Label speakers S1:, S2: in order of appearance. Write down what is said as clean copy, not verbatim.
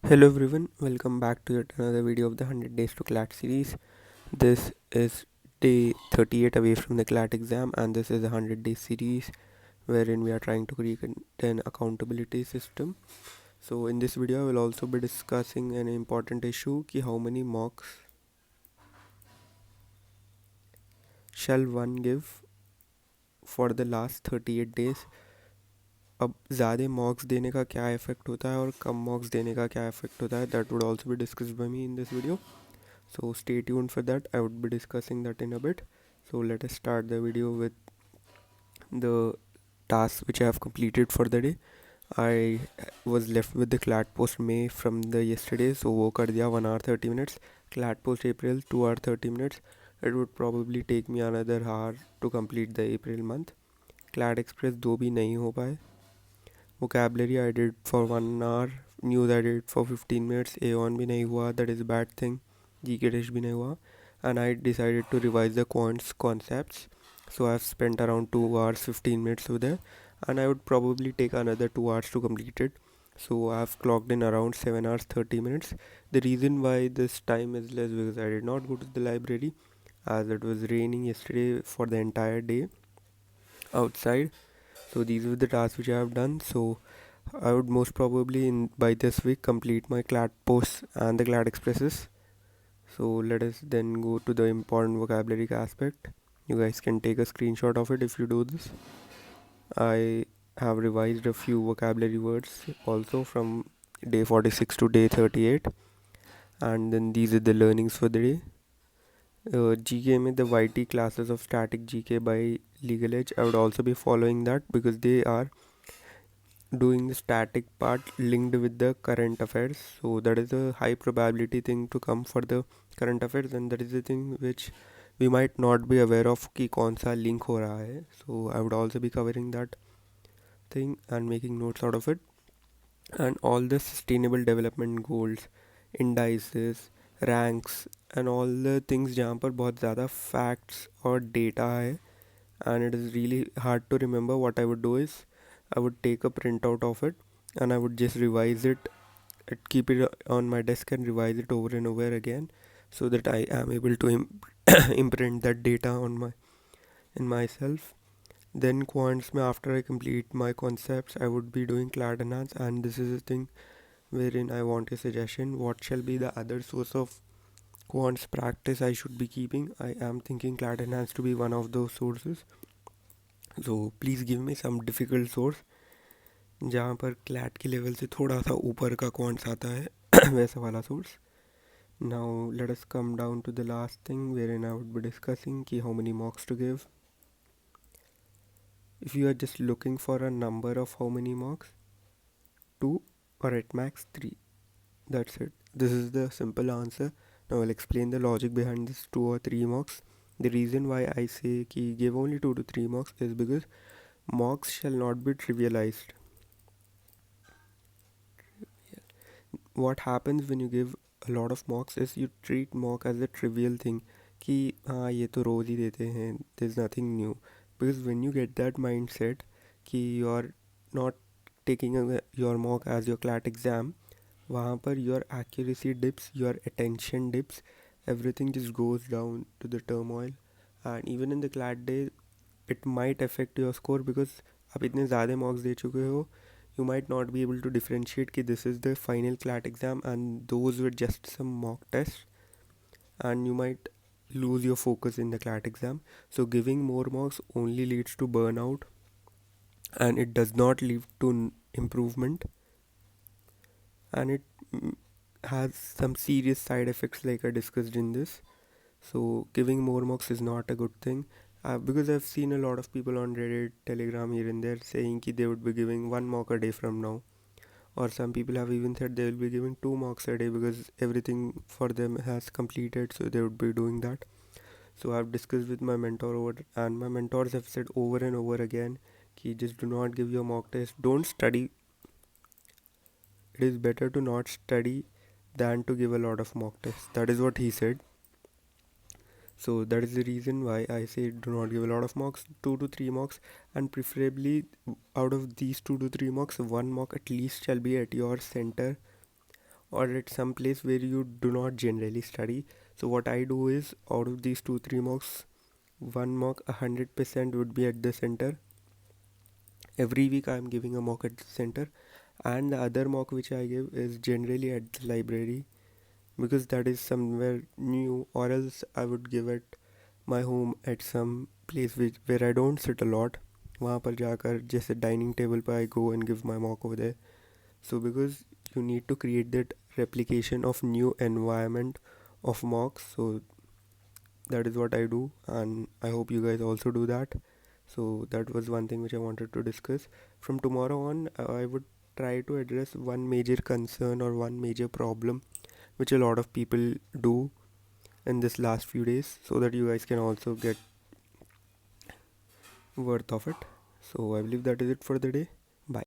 S1: Hello everyone, welcome back to yet another video of the 100 Days to CLAT series. This is day 38 away from the CLAT exam, and this is a 100 day series wherein we are trying to create an accountability system. So in this video I will also be discussing an important issue ki how many mocks shall one give for the last 38 days. अब ज़्यादा मॉक्स देने का क्या effect होता है और कम मॉक्स देने का क्या इफ़ेक्ट होता है, that would also be discussed bye me in this video. So stay tuned for that. I would be discussing that in a bit. So let us start the video with the tasks which I have completed for the day. I was left with the CLAT post May from the yesterday, so वो कर दिया 1 hour 30 minutes. CLAT post April 2 hour 30 minutes. It would probably take me another hour to complete the April month. CLAT Express दो भी नहीं हो पाए. Vocabulary I did for 1 hour. News I did for 15 minutes. A1 भी नहीं हुआ. That is a bad thing. GK test भी नहीं हुआ. And I decided to revise the quants concepts. So I've spent around 2 hours 15 minutes over there, and I would probably take another 2 hours to complete it. So I've clocked in around 7 hours 30 minutes. The reason why this time is less because I did not go to the library, as it was raining yesterday for the entire day outside. So these were the tasks which I have done. So I would most probably by this week complete my CLAT posts and the CLAT expresses. So let us then go to the important vocabulary aspect. You guys can take a screenshot of it if you do this. I have revised a few vocabulary words also from day 46 to day 38, and then these are the learnings for the day. GK में the YT classes of static GK by Legal Edge, I would also be following that because they are doing the static part linked with the current affairs. So that is a high probability thing to come for the current affairs, and that is the thing which we might not be aware of कि कौन सा link हो रहा है. So I would also be covering that thing and making notes out of it. And all the sustainable development goals, indices, ranks and all the things जहाँ पर बहुत ज़्यादा facts और data है and it is really hard to remember, what I would do is I would take a printout of it and I would just revise it, keep it on my desk and revise it over and over again so that I am able to imprint that data on in myself. Then quants mein after I complete my concepts I would be doing CLAD enhance, and this is a thing wherein I want a suggestion. What shall be the other source of quants practice I should be keeping? I am thinking CLAD enhance to be one of those sources. So please give me some difficult source जहाँ पर CLAT के level से थोड़ा सा ऊपर का quants आता है वैसा वाला source. Now let us come down to the last thing wherein I would be discussing ki how many mocks to give. If you are just looking for a number of how many mocks, 2 or at max 3. That's it. This is the simple answer. Now I'll explain the logic behind this 2 or 3 mocks. The reason why I say ki give only 2 to 3 mocks is because mocks shall not be trivialized. What happens when you give a lot of mocks is you treat mock as a trivial thing कि हाँ ये तो रोज़ ही देते हैं, there's nothing new. Because when you get that mindset कि you are not taking your mock as your CLAT exam, वहाँ पर your accuracy dips, your attention dips, everything just goes down to the turmoil. And even in the CLAT day it might affect your score because आप इतने ज़्यादा मॉक्स दे चुके हो, you might not be able to differentiate कि this is the final CLAT exam and those were just some mock tests, and you might lose your focus in the CLAT exam. So giving more mocks only leads to burnout and it does not lead to improvement, and it has some serious side effects like I discussed in this. So giving more mocks is not a good thing. Because I've seen a lot of people on Reddit, Telegram here and there saying that they would be giving 1 mock a day from now, or some people have even said they will be giving 2 mocks a day because everything for them has completed, so they would be doing that. So I've discussed with my mentor over, and my mentors have said over and over again कि just do not give your mock test, don't study. It is better to not study than to give a lot of mock tests. That is what he said. So that is the reason why I say do not give a lot of mocks, 2 to 3 mocks, and preferably out of these 2 to 3 mocks, 1 mock at least shall be at your center or at some place where you do not generally study. So what I do is, out of these 2 3 mocks, one mock 100% would be at the center. Every week I am giving a mock at the center, and the other mock which I give is generally at the library, because that is somewhere new, or else I would give at my home at some place where I don't sit a lot. वहाँ पर जाकर जैसे dining table पर I go and give my mock over there. So because you need to create that replication of new environment of mocks, so that is what I do, and I hope you guys also do that. So that was one thing which I wanted to discuss. From tomorrow on, I would try to address one major concern or one major problem which a lot of people do in this last few days, so that you guys can also get worth of it. So I believe that is it for the day.